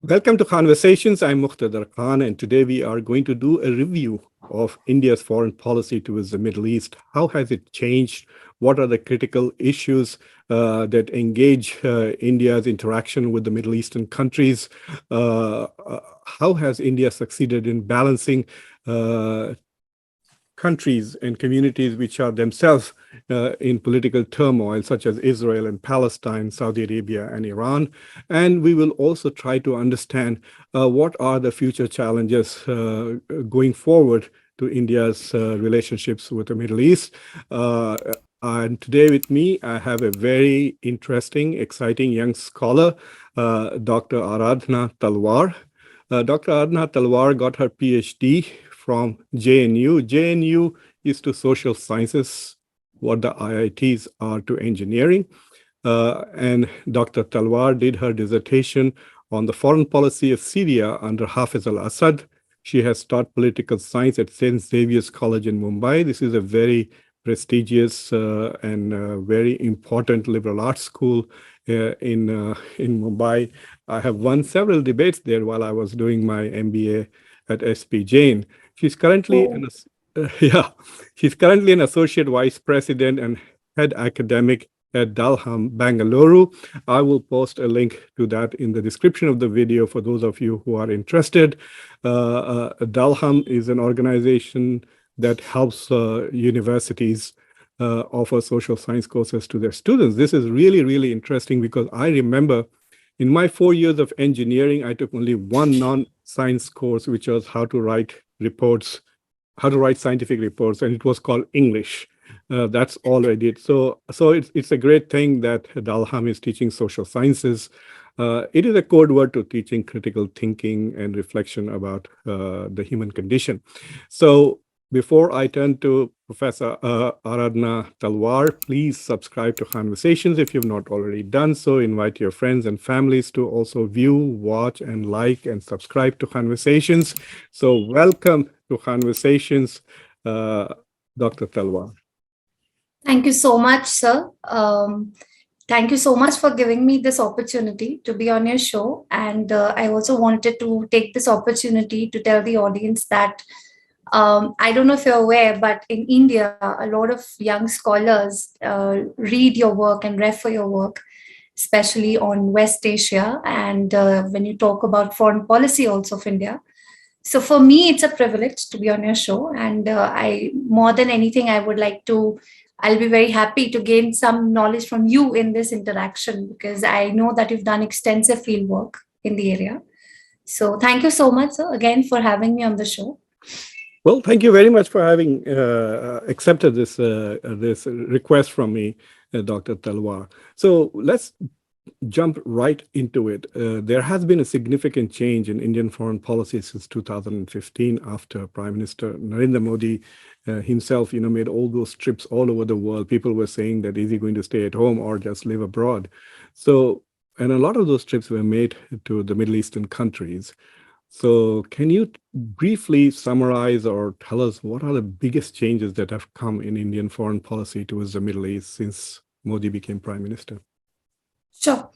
Welcome to Conversations. I'm Muqtadar Khan, and today we are going to do a review of India's foreign policy towards the Middle East. How has it changed? What are the critical issues that engage India's interaction with the Middle Eastern countries? How has India succeeded in balancing countries and communities which are themselves in political turmoil, such as Israel and Palestine, Saudi Arabia and Iran? And we will also try to understand what are the future challenges going forward to India's relationships with the Middle East. And today with me, I have a very interesting, exciting young scholar, Dr. Aradhana Talwar. Dr. Aradhana Talwar got her PhD from JNU. JNU is to social sciences what the IITs are to engineering. And Dr. Talwar did her dissertation on the foreign policy of Syria under Hafiz al-Assad. She has taught political science at St. Xavier's College in Mumbai. This is a very prestigious and very important liberal arts school in Mumbai. I have won several debates there while I was doing my MBA at SP Jain. She's currently she's currently an associate vice president and head academic at Dalham, Bangalore. I will post a link to that in the description of the video for those of you who are interested. Dalham is an organization that helps universities offer social science courses to their students. This is really, really interesting because I remember in my 4 years of engineering, I took only one non-science course, which was how to write reports, how to write scientific reports, and it was called English. That's all I did. So it's a great thing that Dalham is teaching social sciences. It is a code word to teaching critical thinking and reflection about the human condition. So before I turn to Professor Aradhana Talwar, please subscribe to Conversations if you've not already done so. Invite your friends and families to also view, watch, and like and subscribe to Conversations. So welcome to Conversations, Dr. Talwar. Thank you so much, sir. Thank you so much for giving me this opportunity to be on your show. And I also wanted to take this opportunity to tell the audience that I don't know if you're aware, but in India, a lot of young scholars read your work and refer your work, especially on West Asia. And when you talk about foreign policy also of India. So for me, it's a privilege to be on your show. And more than anything, I'll be very happy to gain some knowledge from you in this interaction, because I know that you've done extensive field work in the area. So thank you so much, sir, again, for having me on the show. Well, thank you very much for having accepted this request from me, Dr. Talwar. So let's jump right into it. There has been a significant change in Indian foreign policy since 2015 after Prime Minister Narendra Modi himself, made all those trips all over the world. People were saying that is he going to stay at home or just live abroad? And a lot of those trips were made to the Middle Eastern countries. So can you briefly summarize or tell us what are the biggest changes that have come in Indian foreign policy towards the Middle East since Modi became Prime Minister? Sure.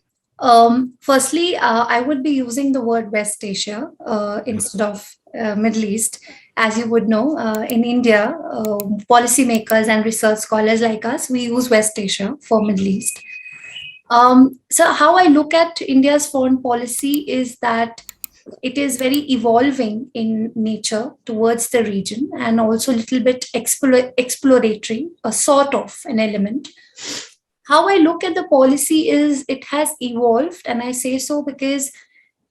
Firstly, I would be using the word West Asia instead of Middle East. As you would know, in India, policymakers and research scholars like us, we use West Asia for Middle East. So how I look at India's foreign policy is that it is very evolving in nature towards the region and also a little bit exploratory, a sort of an element. How I look at the policy is it has evolved, and I say so because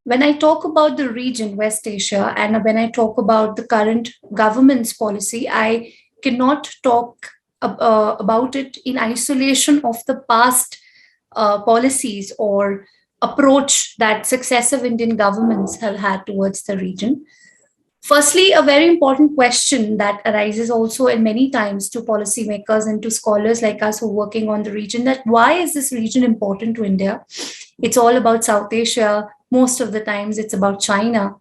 when I talk about the region, West Asia, and when I talk about the current government's policy, I cannot talk about it in isolation of the past policies or approach that successive Indian governments have had towards the region. Firstly, a very important question that arises also in many times to policymakers and to scholars like us who are working on the region, that why is this region important to India? It's all about South Asia. Most of the times it's about China.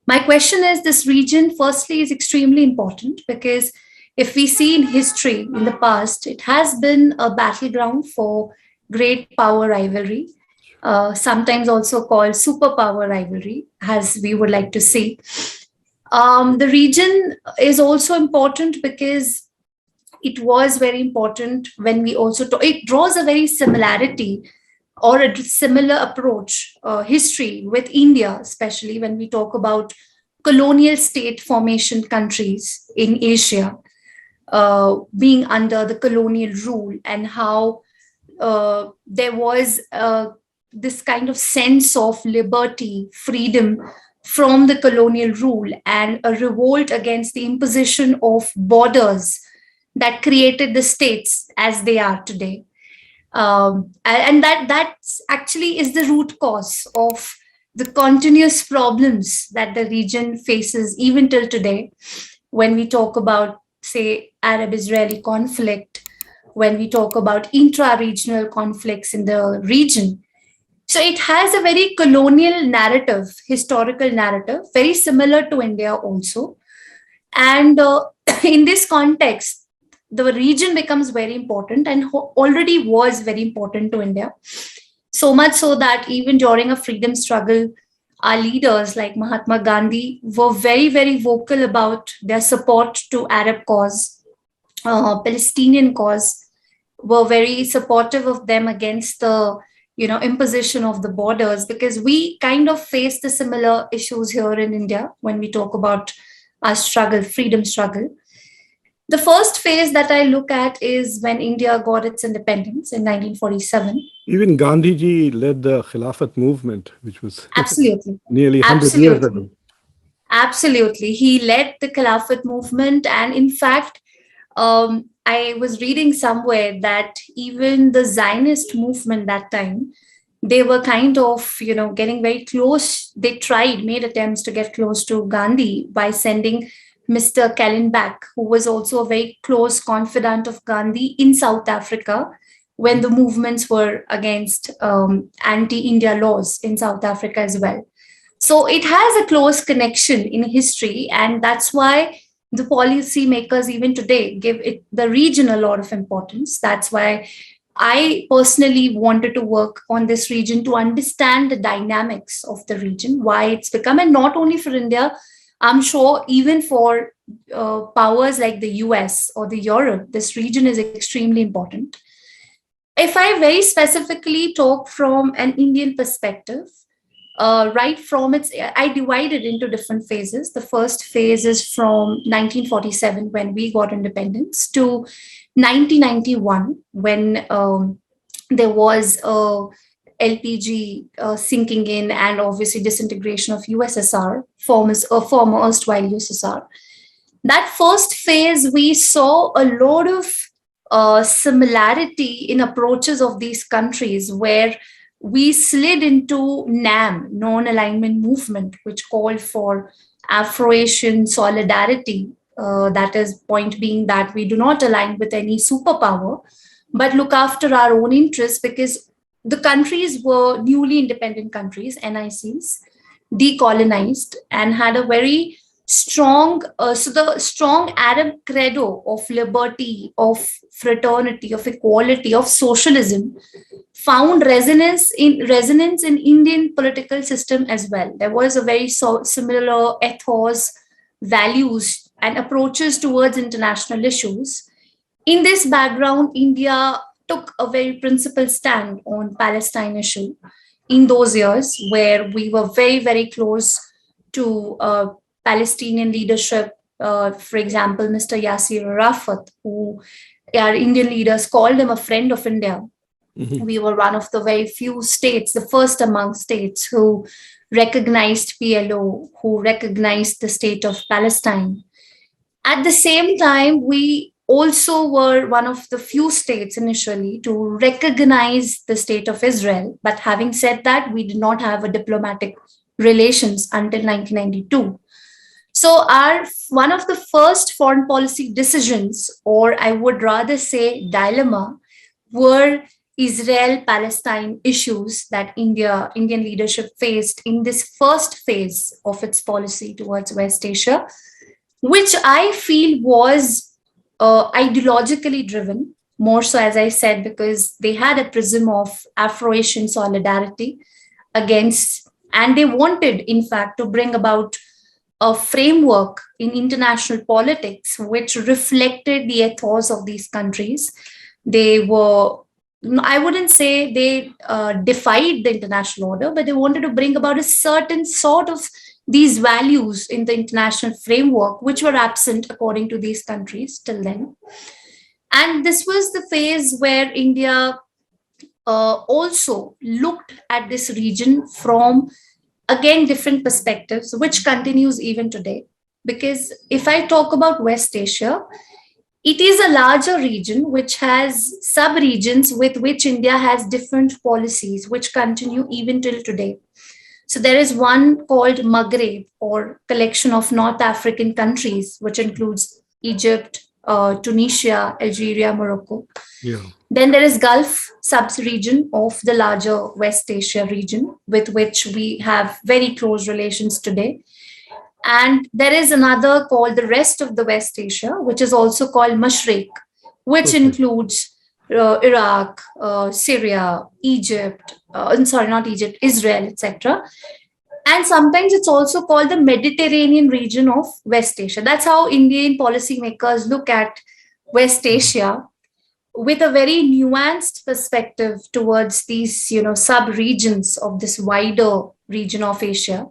My question is, this region firstly is extremely important because if we see in history, in the past, it has been a battleground for great power rivalry. sometimes also called superpower rivalry, as we would like to see. The region is also important because it was very important when we also it draws a very similarity or a similar approach, history with India, especially when we talk about colonial state formation countries in Asia, being under the colonial rule, and how there was this kind of sense of liberty, freedom from the colonial rule, and a revolt against the imposition of borders that created the states as they are today. And that actually is the root cause of the continuous problems that the region faces even till today. When we talk about, say, Arab-Israeli conflict, when we talk about intra-regional conflicts in the region. So it has a very colonial narrative, historical narrative, very similar to India also. And in this context, the region becomes very important and already was very important to India. So much so that even during a freedom struggle, our leaders like Mahatma Gandhi were very, very vocal about their support to Arab cause, Palestinian cause, were very supportive of them against the imposition of the borders, because we kind of face the similar issues here in India when we talk about our struggle, freedom struggle. The first phase that I look at is when India got its independence in 1947. Even Gandhiji led the Khilafat movement, which was absolutely nearly 100 years ago. Absolutely. He led the Khilafat movement. And in fact, I was reading somewhere that even the Zionist movement that time, they were kind of, getting very close. They made attempts to get close to Gandhi by sending Mr. Kallenbach, who was also a very close confidant of Gandhi in South Africa when the movements were against anti-India laws in South Africa as well. So it has a close connection in history, and that's why the policy makers even today give the region a lot of importance. That's why I personally wanted to work on this region to understand the dynamics of the region, why it's become, and not only for India, I'm sure even for powers like the US or the Europe, this region is extremely important. If I very specifically talk from an Indian perspective, right from I divided into different phases. The first phase is from 1947, when we got independence, to 1991, when there was LPG sinking in, and obviously disintegration of USSR, former erstwhile USSR. That first phase, we saw a lot of similarity in approaches of these countries, where we slid into NAM, non-alignment movement, which called for Afro-Asian solidarity. That is, point being that we do not align with any superpower, but look after our own interests, because the countries were newly independent countries, NICs, decolonized, and had a very strong, so the strong Arab credo of liberty, of fraternity, of equality, of socialism found resonance in Indian political system as well. There was a very similar ethos, values, and approaches towards international issues. In this background, India took a very principled stand on Palestine issue in those years, where we were very, very close to Palestinian leadership. For example, Mr. Yasser Arafat, who our Indian leaders called him a friend of India. Mm-hmm. We were one of the very few states, the first among states, who recognized PLO, who recognized the state of Palestine. At the same time, we also were one of the few states initially to recognize the state of Israel. But having said that, we did not have a diplomatic relations until 1992. So one of the first foreign policy decisions, or I would rather say dilemma, were Israel-Palestine issues that Indian leadership faced in this first phase of its policy towards West Asia, which I feel was ideologically driven more so, as I said, because they had a prism of Afro-Asian solidarity against, and they wanted, in fact, to bring about a framework in international politics which reflected the ethos of these countries. They were, I wouldn't say they defied the international order, but they wanted to bring about a certain sort of these values in the international framework, which were absent according to these countries till then. And this was the phase where India also looked at this region from, again, different perspectives, which continues even today. Because if I talk about West Asia, it is a larger region which has sub-regions with which India has different policies, which continue even till today. So there is one called Maghrib, or collection of North African countries, which includes Egypt, Tunisia, Algeria, Morocco. Yeah. Then there is Gulf sub-region of the larger West Asia region, with which we have very close relations today. And there is another called the rest of the West Asia, which is also called Mashriq, which includes Iraq, Syria, Egypt, not Egypt, Israel, etc. And sometimes it's also called the Mediterranean region of West Asia. That's how Indian policymakers look at West Asia, with a very nuanced perspective towards these, sub-regions of this wider region of Asia.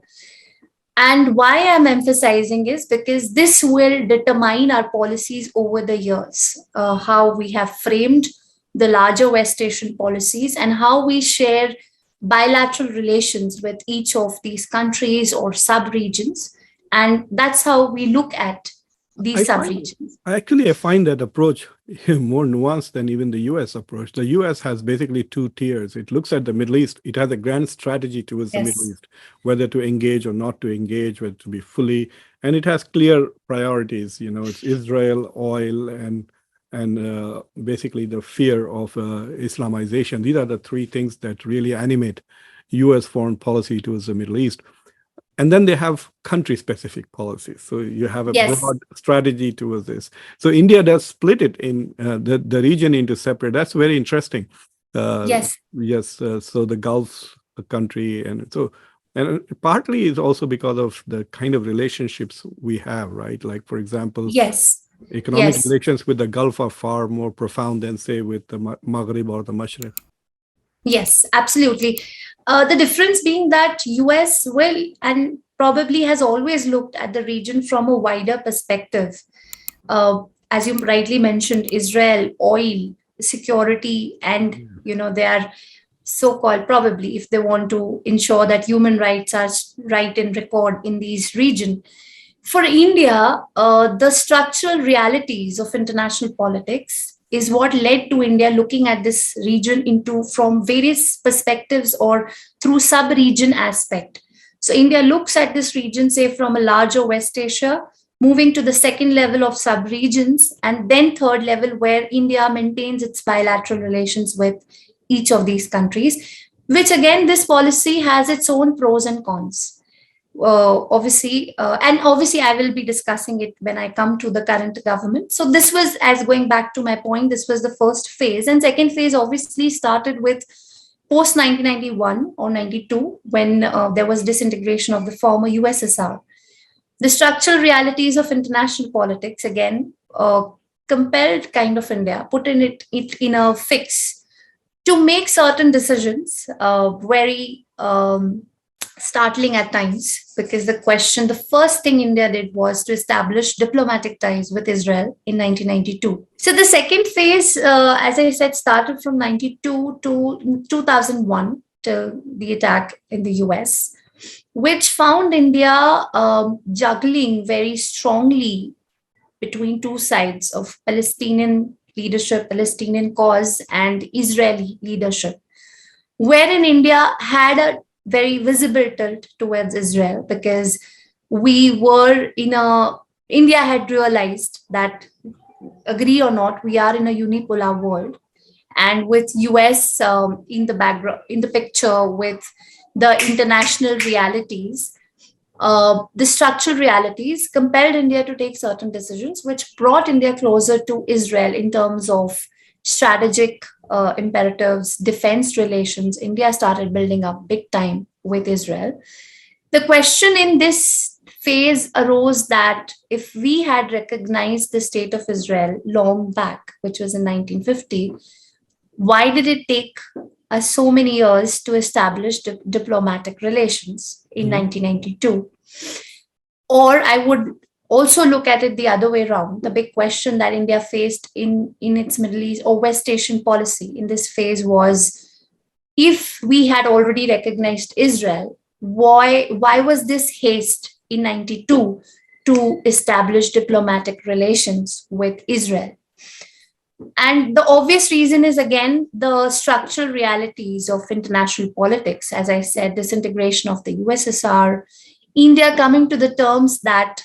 And why I'm emphasizing is because this will determine our policies over the years, how we have framed the larger West Asian policies and how we share bilateral relations with each of these countries or sub-regions. And that's how we look at these sub-regions. I find that approach more nuanced than even the US approach. The US has basically two tiers. It looks at the Middle East. It has a grand strategy towards the Middle East, whether to engage or not to engage, whether to be fully, and it has clear priorities. It's Israel, oil, and basically the fear of Islamization. These are the three things that really animate US foreign policy towards the Middle East. And then they have country-specific policies. So you have a broad strategy towards this. So India does split it in the region into separate. That's very interesting. Yes. So the Gulf country, and partly is also because of the kind of relationships we have, right? Like, for example, economic relations with the Gulf are far more profound than, say, with the Maghrib or the Mashriq. Yes, absolutely. The difference being that US will and probably has always looked at the region from a wider perspective. As you rightly mentioned, Israel, oil, security, and they are so-called, probably, if they want to ensure that human rights are right in record in these regions. For India, the structural realities of international politics is what led to India looking at this region from various perspectives or through sub-region aspect. So India looks at this region, say, from a larger West Asia, moving to the second level of sub-regions, and then third level where India maintains its bilateral relations with each of these countries, which again, this policy has its own pros and cons. Obviously I will be discussing it when I come to the current government. So this was, as going back to my point, this was the first phase, and second phase obviously started with post 1991 or 92, when there was disintegration of the former USSR. The structural realities of international politics again compelled kind of India, put it in a fix to make certain decisions, very startling at times, because the first thing India did was to establish diplomatic ties with Israel in 1992. So the second phase, as I said, started from 92 to 2001 till the attack in the US, which found India juggling very strongly between two sides of Palestinian leadership, Palestinian cause, and Israeli leadership, wherein India had a very visible tilt towards Israel, because India had realized that, agree or not, we are in a unipolar world. And with US in the background, in the picture, with the international realities, the structural realities compelled India to take certain decisions, which brought India closer to Israel in terms of strategic imperatives, defense relations, India started building up big time with Israel. The question in this phase arose that if we had recognized the state of Israel long back, which was in 1950, why did it take us so many years to establish diplomatic relations in 1992? Or I would also look at it the other way around. The big question that India faced in its Middle East or West Asian policy in this phase was, if we had already recognized Israel, why was this haste in 92 to establish diplomatic relations with Israel? And the obvious reason is, again, the structural realities of international politics. As I said, disintegration of the USSR, India coming to the terms that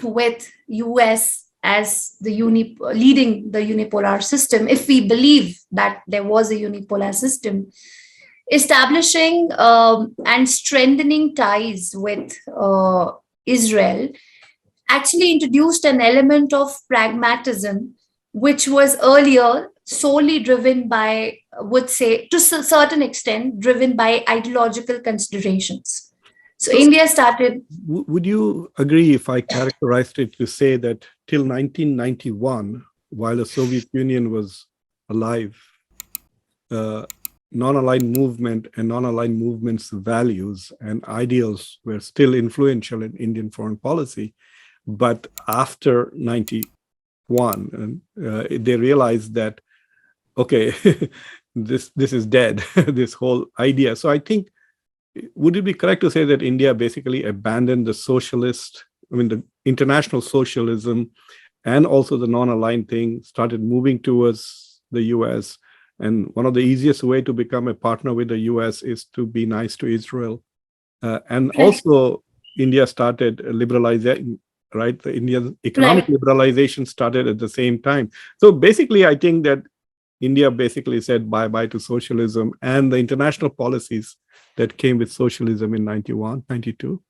with US as the leading the unipolar system, if we believe that there was a unipolar system, establishing and strengthening ties with Israel actually introduced an element of pragmatism, which was earlier solely driven by, I would say, to a certain extent, driven by ideological considerations. So India started. Would you agree if I characterized it to say that till 1991, while the Soviet Union was alive, non-aligned movement and non-aligned movement's values and ideals were still influential in Indian foreign policy, but after 91, they realized that, okay, this is dead, this whole idea. So I think, would it be correct to say that India basically abandoned the international socialism and also the non-aligned thing, started moving towards the US? And one of the easiest way to become a partner with the US is to be nice to Israel. And also India started liberalizing, right? The Indian economic liberalization started at the same time. So basically, I think that India basically said bye-bye to socialism and the international policies that came with socialism in 91, 92.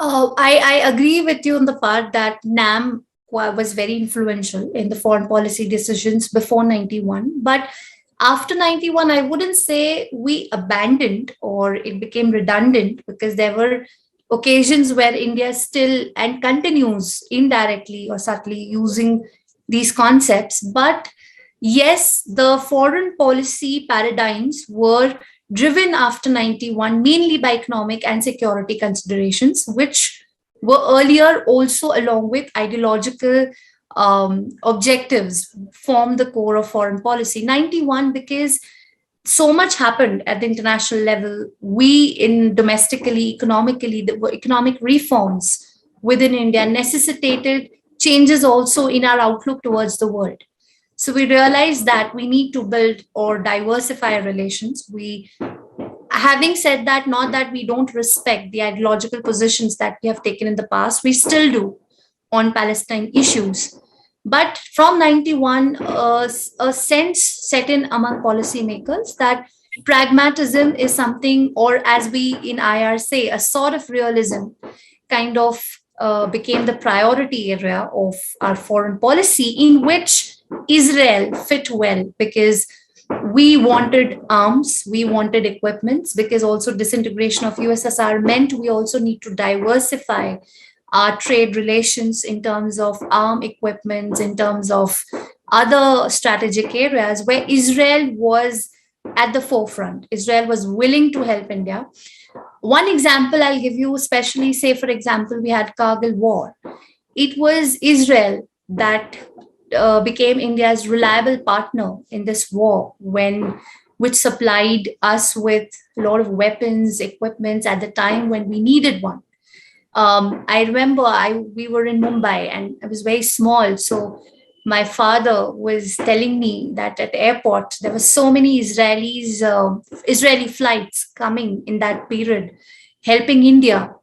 I agree with you on the part that NAM was very influential in the foreign policy decisions before 91. But after 91, I wouldn't say we abandoned or it became redundant, because there were occasions where India still and continues indirectly or subtly using these concepts. But yes, the foreign policy paradigms were driven after 91 mainly by economic and security considerations, which were earlier also, along with ideological objectives, formed the core of foreign policy. 91, because so much happened at the international level. Domestically, economically, the economic reforms within India necessitated changes also in our outlook towards the world. So we realized that we need to build or diversify our relations. Having said that, not that we don't respect the ideological positions that we have taken in the past, we still do on Palestine issues. But from 91, a sense set in among policymakers that pragmatism is something, or as we in IR say, a sort of realism kind of became the priority area of our foreign policy, in which Israel fit well, because we wanted arms, we wanted equipments, because also disintegration of USSR meant we also need to diversify our trade relations in terms of arm equipments, in terms of other strategic areas where Israel was at the forefront. Israel was willing to help India. One example I'll give you, especially, say, for example, we had Kargil War. It was Israel that became India's reliable partner in this war, which supplied us with a lot of weapons, equipments at the time when we needed one. I remember we were in Mumbai and I was very small. So my father was telling me that at the airport, there were so many Israeli flights coming in that period, helping India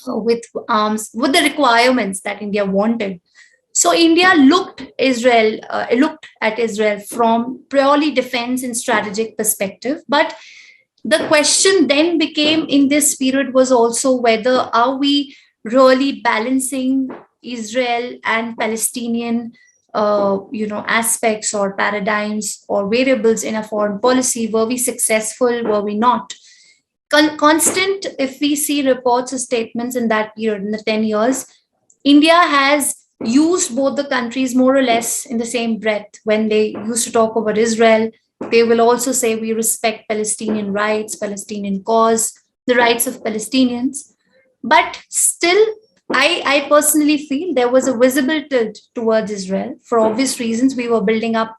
with arms, with the requirements that India wanted. So India looked at Israel from purely defense and strategic perspective. But the question then became in this period was also whether are we really balancing Israel and Palestinian aspects or paradigms or variables in a foreign policy. Were we successful? Were we not? Constant, if we see reports or statements in that year, in the 10 years, India has used both the countries more or less in the same breath. When they used to talk about Israel, they will also say we respect Palestinian rights, Palestinian cause, the rights of Palestinians. But still, I personally feel there was a visible tilt towards Israel. For obvious reasons, we were building up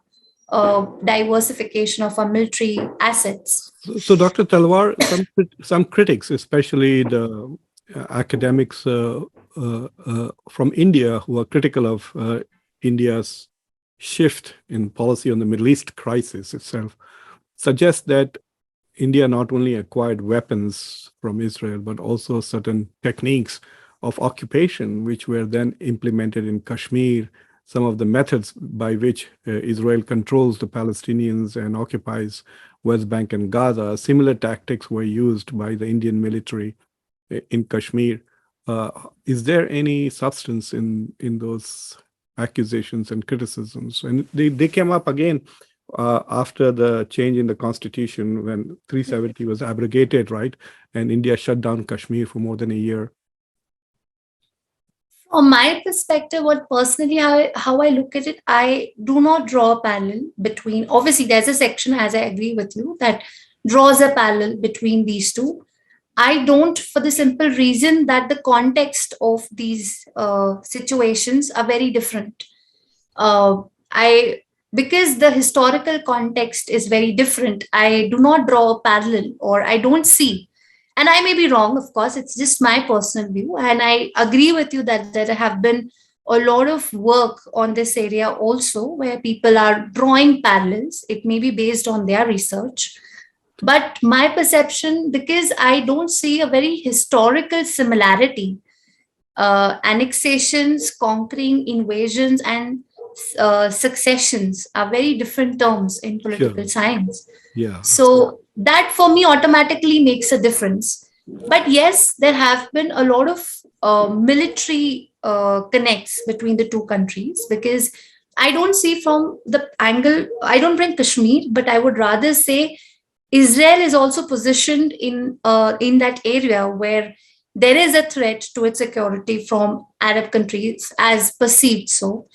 diversification of our military assets. So, Dr. Talwar, some critics, especially the academics from India, who are critical of India's shift in policy on the Middle East crisis itself, suggest that India not only acquired weapons from Israel, but also certain techniques of occupation, which were then implemented in Kashmir, some of the methods by which Israel controls the Palestinians and occupies West Bank and Gaza. Similar tactics were used by the Indian military in Kashmir. Is there any substance in those accusations and criticisms? And they came up again after the change in the constitution when 370 was abrogated, right? And India shut down Kashmir for more than a year. From my perspective, what personally, how I look at it, I do not draw a parallel between, obviously there's a section, as I agree with you, that draws a parallel between these two. I don't, for the simple reason that the context of these situations are very different. Because the historical context is very different, I do not draw a parallel, or I don't see. And I may be wrong, of course, it's just my personal view. And I agree with you that there have been a lot of work on this area also, where people are drawing parallels. It may be based on their research. But my perception, because I don't see a very historical similarity, annexations, conquering, invasions, and successions are very different terms in political science. Yeah. So that for me automatically makes a difference. But yes, there have been a lot of military connects between the two countries, because I don't see from the angle, I don't bring Kashmir, but I would rather say Israel is also positioned in that area where there is a threat to its security from Arab countries as perceived so.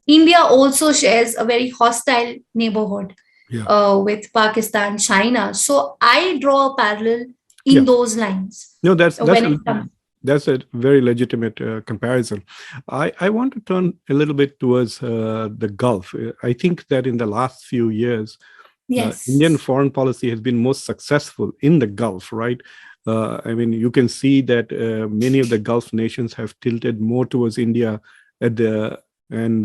India also shares a very hostile neighborhood with Pakistan, China. So I draw a parallel in those lines. No, that's a very legitimate comparison. I want to turn a little bit towards the Gulf. I think that in the last few years, Indian foreign policy has been most successful in the Gulf, right? I mean, you can see that many of the Gulf nations have tilted more towards India and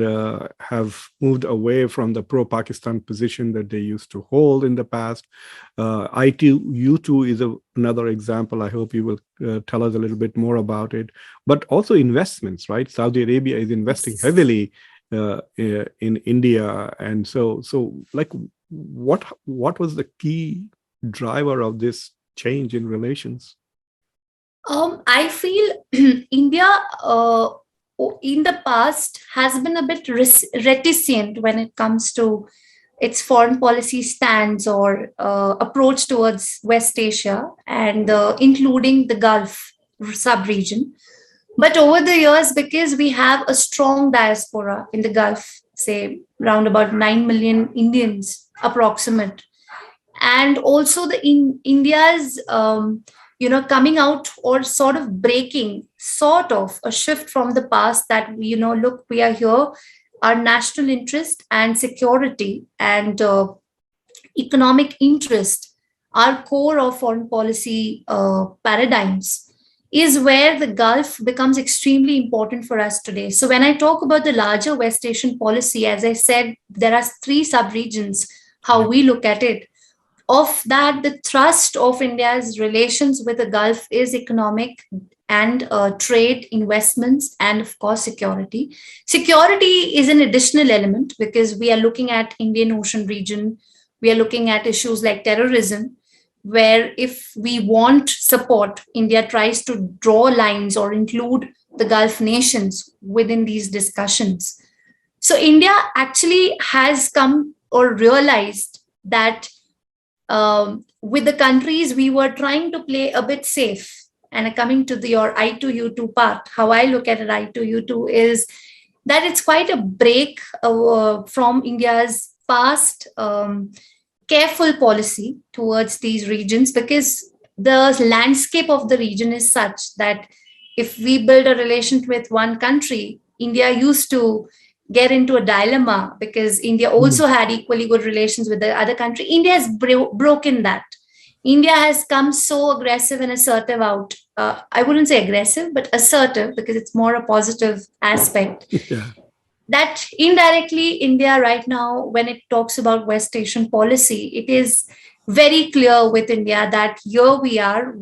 have moved away from the pro-Pakistan position that they used to hold in the past. U2 is another example. I hope you will tell us a little bit more about it. But also investments, right? Saudi Arabia is investing heavily in India. And so like, what was the key driver of this change in relations? I feel India in the past has been a bit reticent when it comes to its foreign policy stance or approach towards West Asia and including the Gulf sub-region. But over the years, because we have a strong diaspora in the Gulf, say around about 9 million Indians approximate, and also India's coming out or sort of breaking sort of a shift from the past that, look, we are here, our national interest and security and economic interest, our core of foreign policy paradigms, is where the Gulf becomes extremely important for us today. So when I talk about the larger West Asian policy, as I said, there are 3 sub-regions, how we look at it. Of that, the thrust of India's relations with the Gulf is economic and trade, investments, and of course, security. Security is an additional element because we are looking at Indian Ocean region. We are looking at issues like terrorism, where if we want support, India tries to draw lines or include the Gulf nations within these discussions. So India actually has come or realized that with the countries we were trying to play a bit safe. And coming to your I2U2 part, how I look at it, I2U2 is that it's quite a break from India's past careful policy towards these regions, because the landscape of the region is such that if we build a relation with one country, India used to get into a dilemma because India also had equally good relations with the other country. India has broken that. India has come so aggressive and assertive out. I wouldn't say aggressive, but assertive, because it's more a positive aspect. Yeah. That indirectly, India right now, when it talks about West Asian policy, it is very clear with India that here we are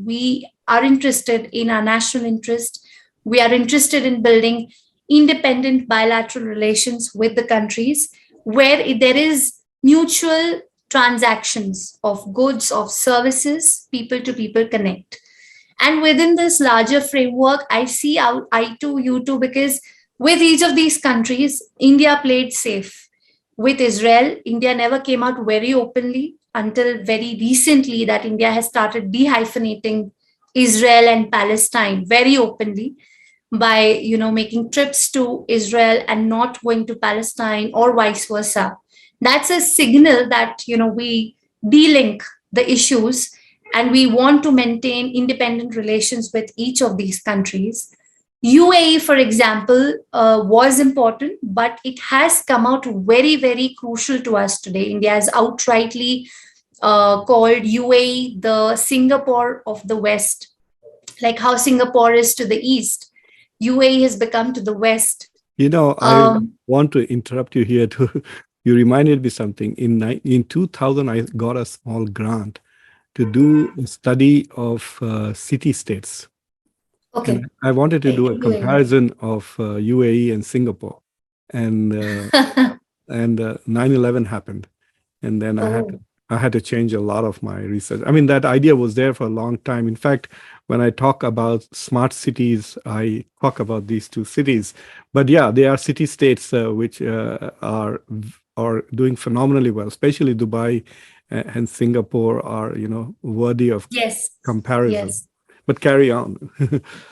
interested in our national interest. We are interested in building independent bilateral relations with the countries where there is mutual transactions of goods, of services, people to people connect. And within this larger framework, I see out I2U2 because with each of these countries, India played safe. With Israel, India never came out very openly until very recently that India has started dehyphenating Israel and Palestine very openly by making trips to Israel and not going to Palestine or vice versa. That's a signal that we de-link the issues and we want to maintain independent relations with each of these countries. UAE, for example, was important, but it has come out very, very crucial to us today. India has outrightly called UAE the Singapore of the West, like how Singapore is to the East. UAE has become to the West. I want to interrupt you here. You reminded me something. In 2000, I got a small grant to do a study of city-states. Okay. And I wanted to do a comparison of UAE and Singapore. And 9/11 happened. And then I had to change a lot of my research. I mean, that idea was there for a long time. In fact, when I talk about smart cities, I talk about these two cities. But yeah, they are city-states which are doing phenomenally well, especially Dubai and Singapore are, worthy of comparison. Yes. But carry on.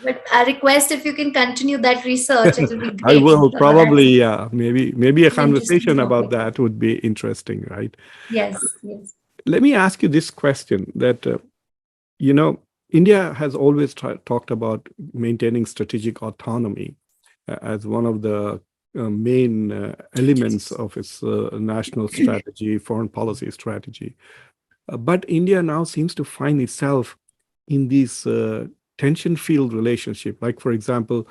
But I request if you can continue that research, it will be great. I will probably, yeah. Maybe a conversation about that would be interesting, right? Yes. Let me ask you this question that, India has always talked about maintaining strategic autonomy as one of the main elements of its national strategy, foreign policy strategy. But India now seems to find itself in these tension-filled relationship. Like, for example,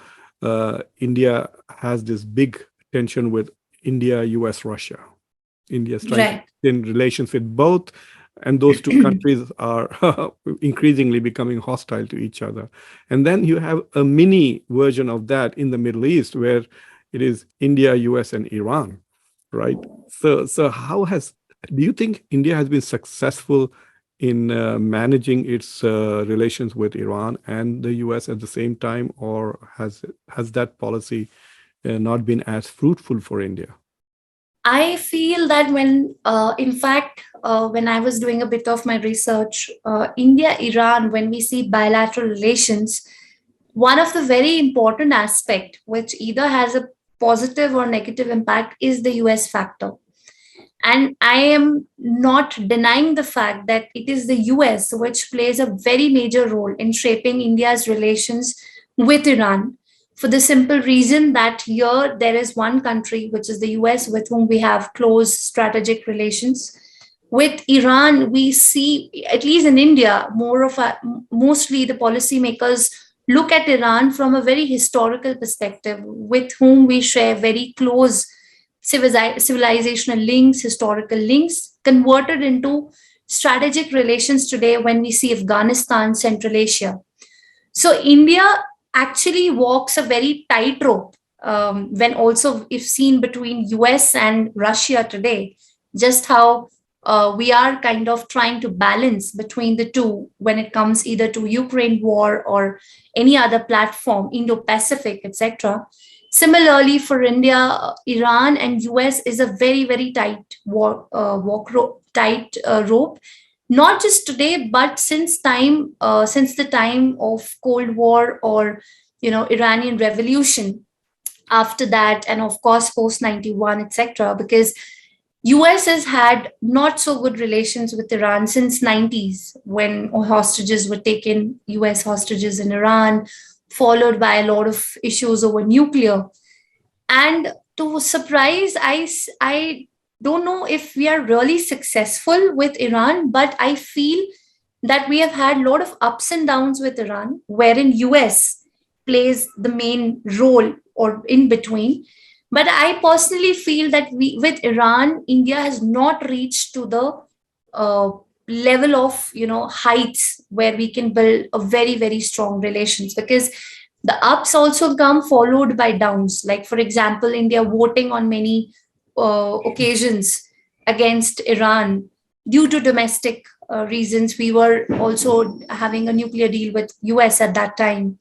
India has this big tension with India, US, Russia. India is trying to extend relations with both, and those two countries are increasingly becoming hostile to each other. And then you have a mini version of that in the Middle East, where it is India, US, and Iran, right? So do you think India has been successful in managing its relations with Iran and the US at the same time, or has that policy not been as fruitful for India? I feel that when I was doing a bit of my research, India-Iran, when we see bilateral relations, one of the very important aspect, which either has a positive or negative impact, is the US factor. And I am not denying the fact that it is the US which plays a very major role in shaping India's relations with Iran, for the simple reason that here there is one country, which is the US, with whom we have close strategic relations. With Iran, we see, at least in India, mostly the policymakers look at Iran from a very historical perspective, with whom we share very close civilizational links, historical links, converted into strategic relations today when we see Afghanistan, Central Asia. So India actually walks a very tightrope when also, if seen between US and Russia today, just how we are kind of trying to balance between the two when it comes either to Ukraine war or any other platform, Indo-Pacific, etc. Similarly, for India, Iran and US is a very, very tight rope. Not just today, but since the time of Cold War, or Iranian Revolution. After that, and of course post 91, etc., because US has had not so good relations with Iran since 90s, when hostages were taken, US hostages in Iran, followed by a lot of issues over nuclear. And to surprise, I don't know if we are really successful with Iran, but I feel that we have had a lot of ups and downs with Iran, wherein US plays the main role or in between. But I personally feel that with Iran, India has not reached to the level of heights where we can build a very, very strong relations, because the ups also come followed by downs. Like, for example, India voting on many occasions against Iran due to domestic reasons. We were also having a nuclear deal with US at that time.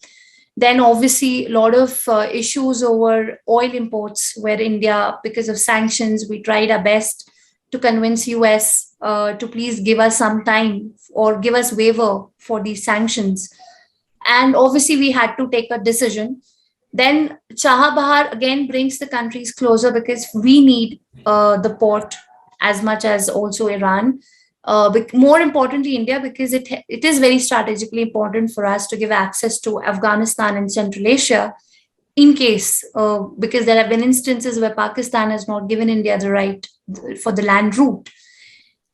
Then obviously a lot of issues over oil imports, where India, because of sanctions, we tried our best to convince US to please give us some time or give us waiver for these sanctions. And obviously we had to take a decision. Then Chahabahar again brings the countries closer, because we need the port as much as also Iran. But more importantly, India, because it is very strategically important for us to give access to Afghanistan and Central Asia, in case, because there have been instances where Pakistan has not given India the right for the land route.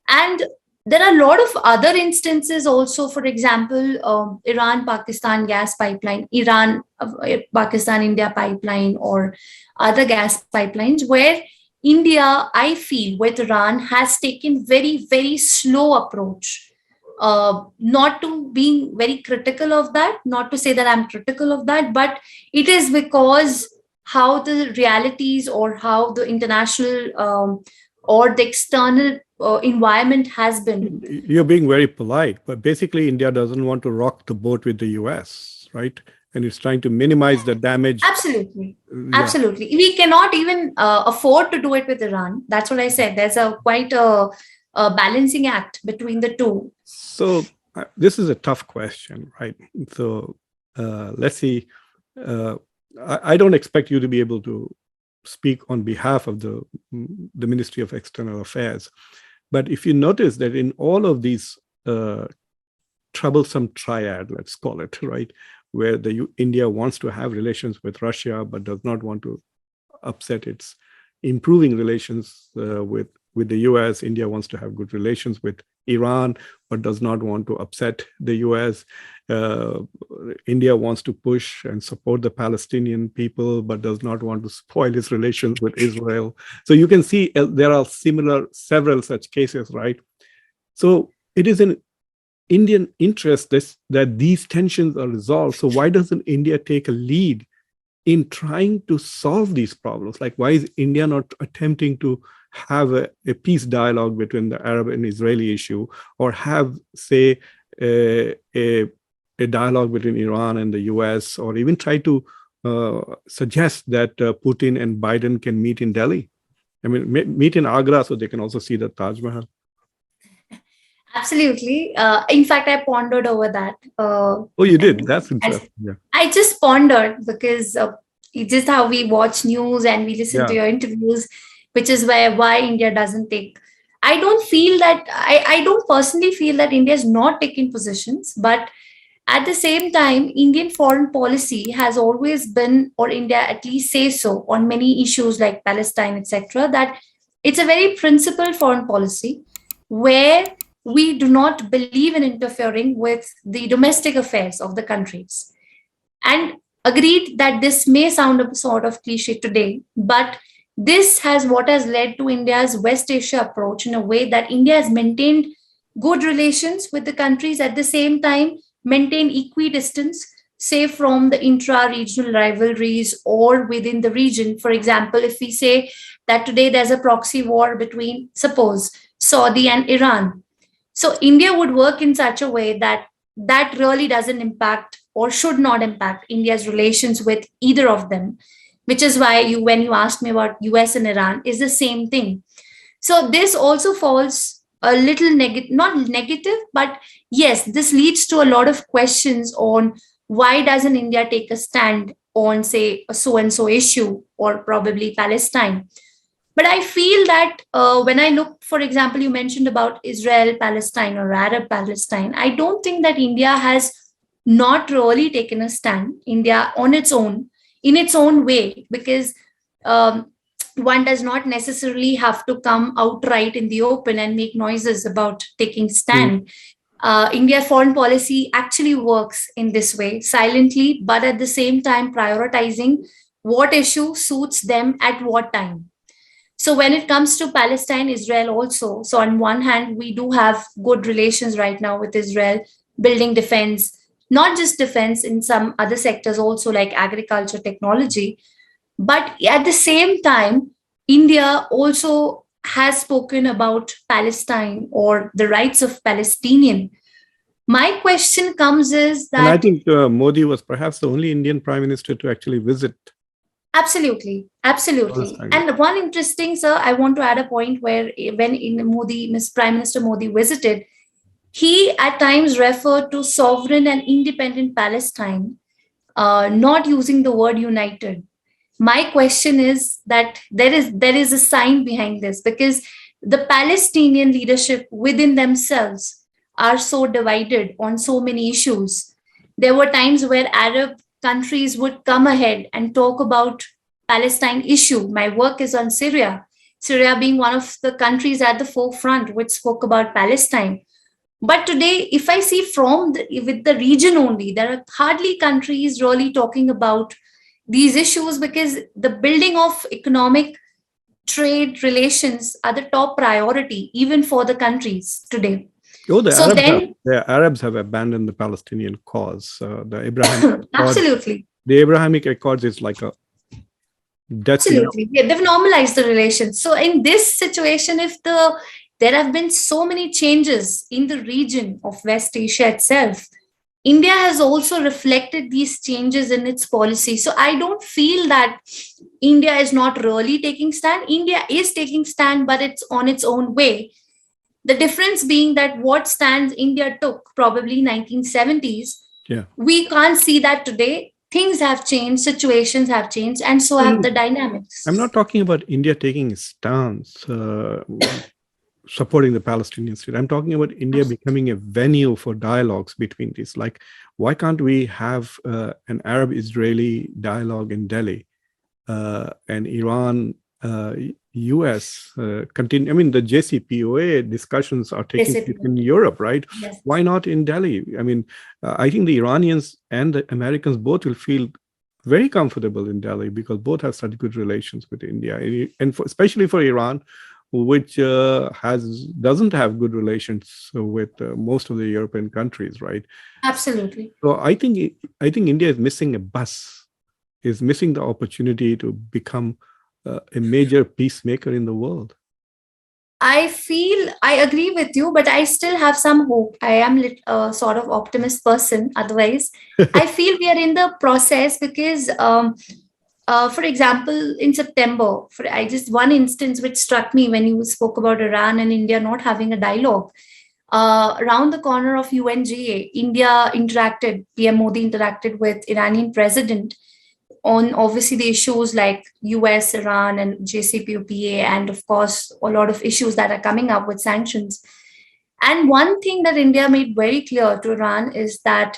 And there are a lot of other instances also. For example, Iran-Pakistan gas pipeline, Iran-Pakistan-India pipeline, or other gas pipelines, where India, I feel, with Iran has taken very, very slow approach. Not to being very critical of that, not to say that I'm critical of that, but it is because how the realities or how the international or the external environment has been. You're being very polite, but basically India doesn't want to rock the boat with the US, right? And it's trying to minimize the damage. Absolutely. Yeah. Absolutely. We cannot even afford to do it with Iran. That's what I said. There's quite a balancing act between the two. So this is a tough question, right? So let's see. I don't expect you to be able to speak on behalf of the Ministry of External Affairs. But if you notice that in all of these troublesome triad, let's call it, right, where India wants to have relations with Russia, but does not want to upset its improving relations with the US. India wants to have good relations with Iran, but does not want to upset the US. India wants to push and support the Palestinian people, but does not want to spoil its relations with Israel. So you can see there are several such cases, right? So it is in Indian interest that these tensions are resolved. So why doesn't India take a lead in trying to solve these problems? Like, why is India not attempting to have a peace dialogue between the Arab and Israeli issue, or have, say, a dialogue between Iran and the US, or even try to suggest that Putin and Biden can meet in Delhi? I mean, meet in Agra so they can also see the Taj Mahal. Absolutely. In fact, I pondered over that. Oh, you did? That's interesting. Yeah. I just pondered, because it's just how we watch news and we listen to your interviews, which is why India doesn't take. I don't feel that, I don't personally feel that India is not taking positions, but at the same time, Indian foreign policy has always been, or India at least say so, on many issues like Palestine, etc., that it's a very principled foreign policy where we do not believe in interfering with the domestic affairs of the countries. And agreed that this may sound a sort of cliche today, but this has what has led to India's West Asia approach, in a way that India has maintained good relations with the countries, at the same time maintain equidistance, say, from the intra-regional rivalries or within the region. For example, if we say that today there's a proxy war between, suppose, Saudi and Iran, so India would work in such a way that really doesn't impact or should not impact India's relations with either of them. which is why when you asked me about US and Iran, is the same thing. So this also falls a little not negative, but yes, this leads to a lot of questions on why doesn't India take a stand on, say, a so-and-so issue, or probably Palestine. But I feel that when I look, for example, you mentioned about Israel, Palestine, or Arab Palestine, I don't think that India has not really taken a stand, India on its own, in its own way, because one does not necessarily have to come outright in the open and make noises about taking stand. India foreign policy actually works in this way, silently, but at the same time prioritizing what issue suits them at what time. So when it comes to Palestine, Israel also, so on one hand, we do have good relations right now with Israel, building defense, not just defense, in some other sectors also, like agriculture, technology. But at the same time, India also has spoken about Palestine or the rights of Palestinian. My question comes is that... And I think Modi was perhaps the only Indian prime minister to actually visit. Absolutely. And one interesting, sir, I want to add a point where when Prime Minister Modi visited, he at times referred to sovereign and independent Palestine, not using the word united. My question is that there is a sign behind this, because the Palestinian leadership within themselves are so divided on so many issues. There were times where Arab countries would come ahead and talk about Palestine issue. My work is on Syria being one of the countries at the forefront which spoke about Palestine. But today, if I see with the region only, there are hardly countries really talking about these issues, because the building of economic trade relations are the top priority, even for the countries today. Oh, the Arabs have abandoned the Palestinian cause. The Abrahamic absolutely. The Abrahamic Accords is like a death. Absolutely. Yeah, they've normalized the relations. So in this situation, if there have been so many changes in the region of West Asia itself, India has also reflected these changes in its policy. So I don't feel that India is not really taking stand. India is taking stand, but it's on its own way. The difference being that what stands India took probably 1970s, we can't see that today. Things have changed, situations have changed, and so have the dynamics. I'm not talking about India taking a stance, supporting the Palestinian state. I'm talking about India becoming a venue for dialogues between these. Like, why can't we have an Arab-Israeli dialogue in Delhi, and Iran, US continue? I mean, the JCPOA discussions are taking place in Europe, right? Yes. Why not in Delhi? I mean, I think the Iranians and the Americans both will feel very comfortable in Delhi, because both have such good relations with India, and especially for Iran, which doesn't have good relations with most of the European countries, right? Absolutely. So I think India is missing a bus, is missing the opportunity to become a major peacemaker in the world. I agree with you, but I still have some hope. I am a sort of optimist person. Otherwise, I feel we are in the process, because, for example, in September, one instance which struck me when you spoke about Iran and India not having a dialogue. Around the corner of UNGA, PM Modi interacted with Iranian president on obviously the issues like US, Iran, and JCPOA, and of course, a lot of issues that are coming up with sanctions. And one thing that India made very clear to Iran is that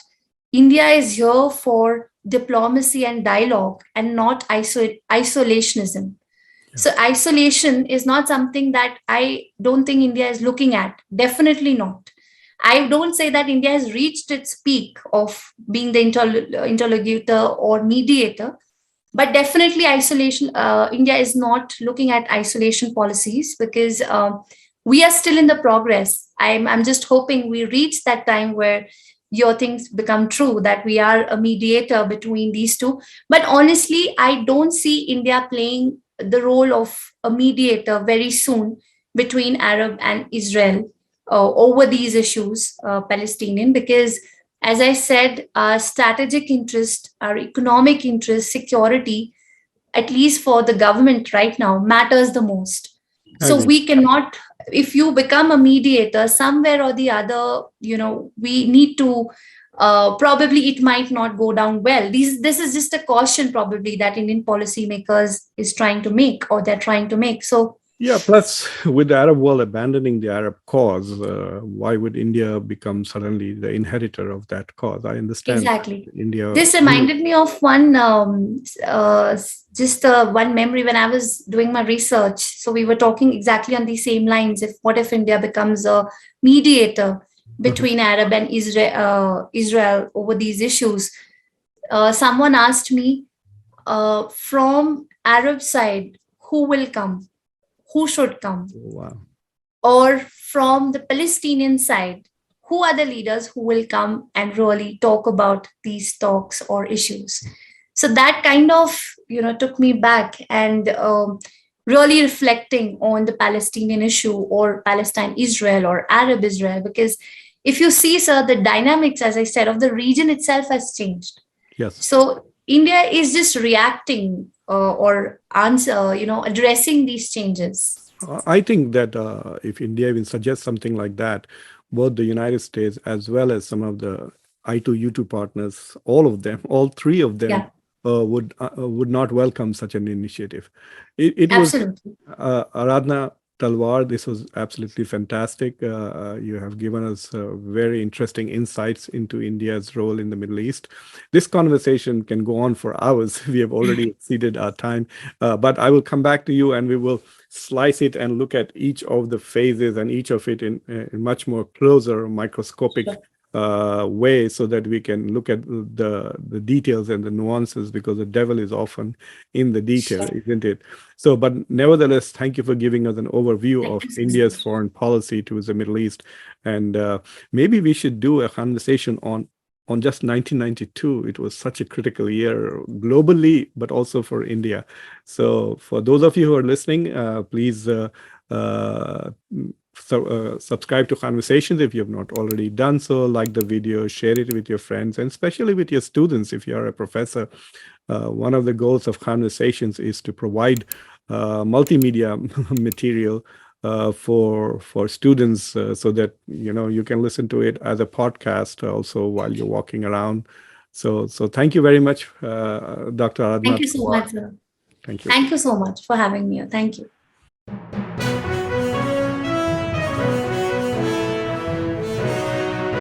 India is here for diplomacy and dialogue, and not isolationism. Yeah. So isolation is not something that I don't think India is looking at. Definitely not. I don't say that India has reached its peak of being the interlocutor or mediator, but definitely isolation. India is not looking at isolation policies, because we are still in the progress. I'm just hoping we reach that time where your things become true, that we are a mediator between these two. But honestly, I don't see India playing the role of a mediator very soon between Arab and Israel over these issues, Palestinian, because as I said, our strategic interest, our economic interest, security at least for the government right now, matters the most. So Agree. we cannot, if you become a mediator somewhere or the other, we need to, probably it might not go down well. This is just a caution probably that Indian policymakers is trying to make, or they're trying to make. So yeah, plus with the Arab world abandoning the Arab cause, why would India become suddenly the inheritor of that cause? I understand exactly. India. This reminded me of one, one memory when I was doing my research. So we were talking exactly on the same lines. What if India becomes a mediator between Arab and Israel over these issues? Someone asked me, from Arab side, who will come? Who should come? Wow. Or from the Palestinian side, who are the leaders who will come and really talk about these talks or issues? So that kind of, took me back, and really reflecting on the Palestinian issue, or Palestine-Israel, or Arab-Israel, because if you see, sir, the dynamics, as I said, of the region itself has changed. Yes. So India is just reacting or addressing these changes. I think that if India even suggests something like that, both the United States as well as some of the I2U2 partners, all three of them would not welcome such an initiative. It was Aradhana Talwar. This was absolutely fantastic. You have given us very interesting insights into India's role in the Middle East. This conversation can go on for hours. We have already exceeded our time, but I will come back to you, and we will slice it and look at each of the phases and each of it in much more closer, microscopic way, so that we can look at the details and the nuances, because the devil is often in the detail, isn't it? So, but nevertheless, thank you for giving us an overview of India's foreign policy towards the Middle East. And maybe we should do a conversation on just 1992. It was such a critical year globally, but also for India. So for those of you who are listening, please subscribe to Conversations if you have not already done so. Like the video, share it with your friends, and especially with your students. If you are a professor, one of the goals of Conversations is to provide multimedia material for students, so that you can listen to it as a podcast also while you're walking around. So thank you very much, Dr. Aradhana. Thank you so much, sir. Thank you. Thank you so much for having me. Thank you.